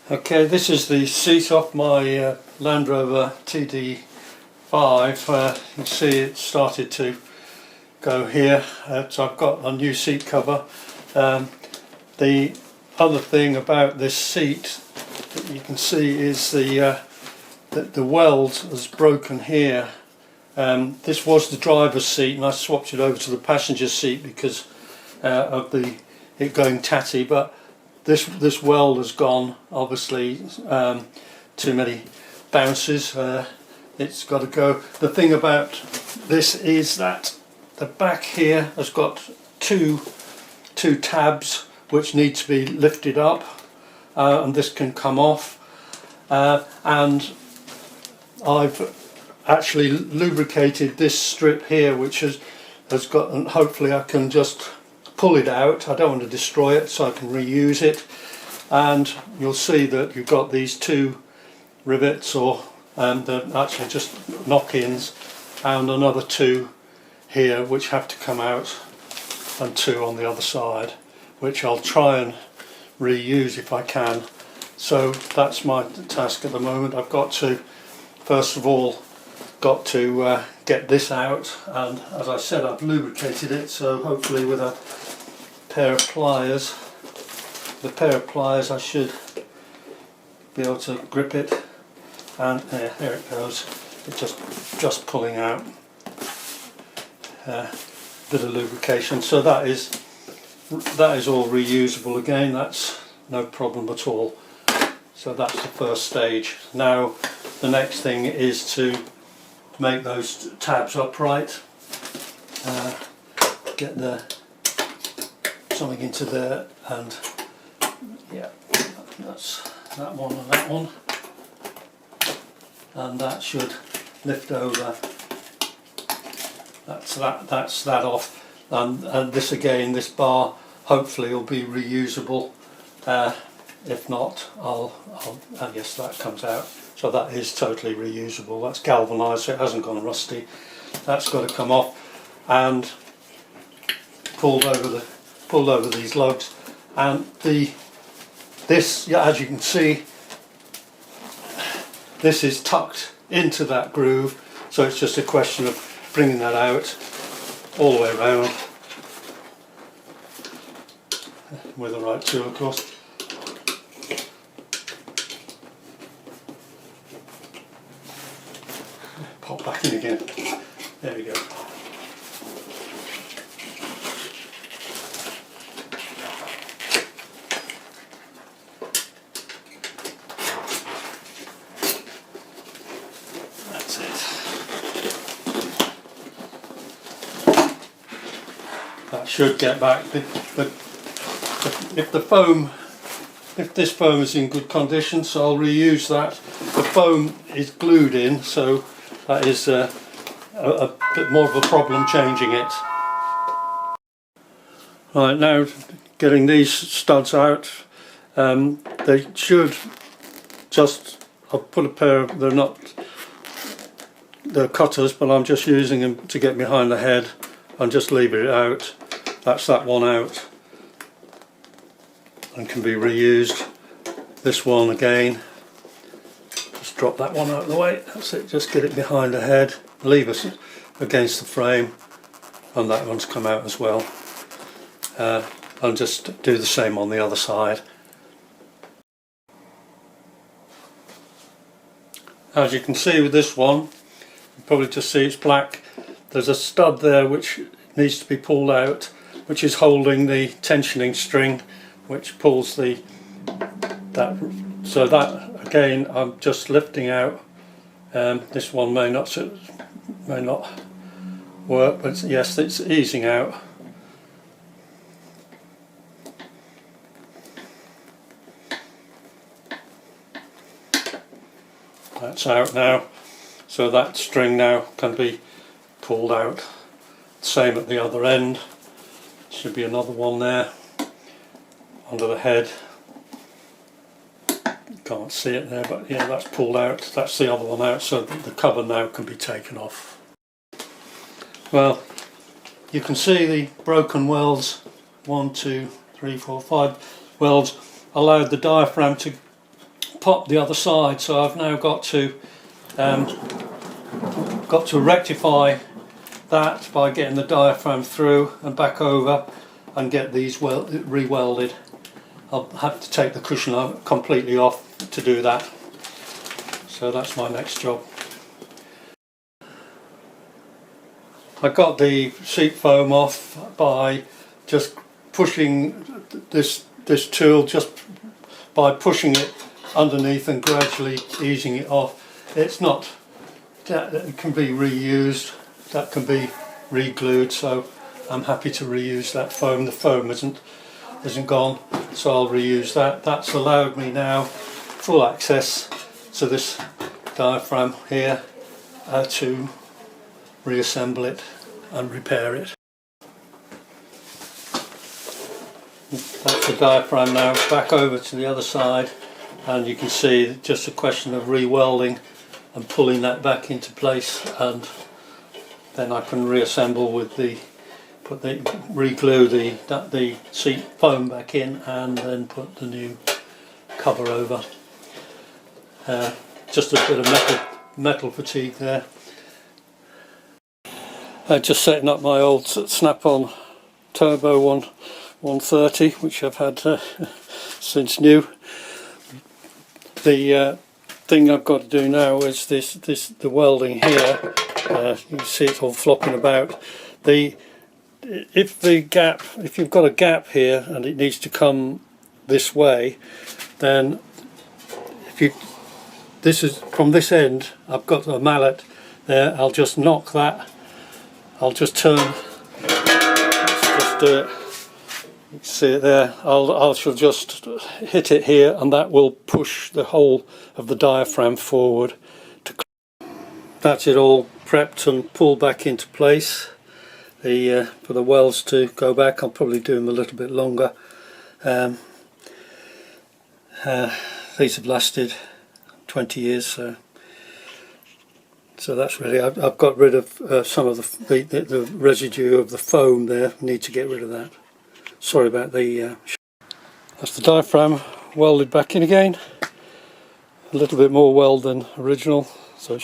Okay, this is the seat off my Land Rover TD5. You can see it started to go here, so I've got a new seat cover. The other thing about this seat that you can see is the weld has broken here. This was the driver's seat and I swapped it over to the passenger seat because of it going tatty, but this weld has gone, obviously. Too many bounces, it's got to go. The thing about this is that the back here has got two tabs which need to be lifted up, and this can come off, and I've actually lubricated this strip here, which has got, and hopefully I can just pull it out. I don't want to destroy it, so I can reuse it. And you'll see that you've got these two rivets, they're actually just knock-ins, and another two here which have to come out, and two on the other side, which I'll try and reuse if I can. So that's my task at the moment. I've got to, first of all, get this out, and as I said, I've lubricated it, so hopefully with a pair of pliers, I should be able to grip it, and there it goes. It's just pulling out. Bit of lubrication, so that is all reusable again. That's no problem at all. So that's the first stage. Now the next thing is to make those tabs upright, get something into there, and yeah, that's that one and that one, and that should lift over. That's that off, and this again, this bar hopefully will be reusable. If not, and yes, that comes out. So that is totally reusable. That's galvanised, so it hasn't gone rusty. That's got to come off and pulled over these lugs. And this, yeah, as you can see, this is tucked into that groove. So it's just a question of bringing that out all the way around with the right tool, of course. Pop back in again. There we go. That's it. That should get back. If this foam is in good condition, so I'll reuse that. The foam is glued in, so that is a bit more of a problem changing it. Right, now getting these studs out. They should just, I'll put a pair of, they're cutters, but I'm just using them to get behind the head and just leave it out. That's that one out and can be reused. This one again, just drop that one out of the way. That's it, just get it behind the head, leave it against the frame, and that one's come out as well. I'll just do the same on the other side. As you can see with this one, you probably just see it's black. There's a stud there which needs to be pulled out, which is holding the tensioning string, which pulls that. So that again, I'm just lifting out. This one may not work, but yes, it's easing out. That's out now, so that string now can be pulled out. Same at the other end. Should be another one there under the head. Can't see it there, but yeah, that's pulled out. That's the other one out, so the cover now can be taken off. Well, you can see the broken welds. 1, 2, 3, 4, 5 welds allowed the diaphragm popped the other side, so I've now got to rectify that by getting the diaphragm through and back over and get these re-welded. I'll have to take the cushion completely off to do that, so that's my next job. I got the seat foam off by just pushing this tool, just by pushing it underneath and gradually easing it off. It's not that it can be reused, that can be re-glued, so I'm happy to reuse that foam. The foam isn't gone, so I'll reuse that. That's allowed me now full access to this diaphragm here to reassemble it and repair it. That's the diaphragm now, back over to the other side, and you can see just a question of re-welding and pulling that back into place, and then I can reassemble with re-glue the seat foam back in and then put the new cover over. Just a bit of metal fatigue there. Just setting up my old snap-on turbo 130, which I've had since new. The thing I've got to do now is the welding here. You can see it's all flopping about. If you've got a gap here and it needs to come this way, then this is from this end. I've got a mallet there. I'll just knock that. I'll just turn. Let's just do it. You can see it there. I shall just hit it here, and that will push the whole of the diaphragm forward. That's it all prepped and pulled back into place. For the welds to go back, I'll probably do them a little bit longer. These have lasted 20 years, so that's really. I've got rid of some of the residue of the foam there. Need to get rid of that. Sorry about the. That's the diaphragm welded back in again. A little bit more weld than original.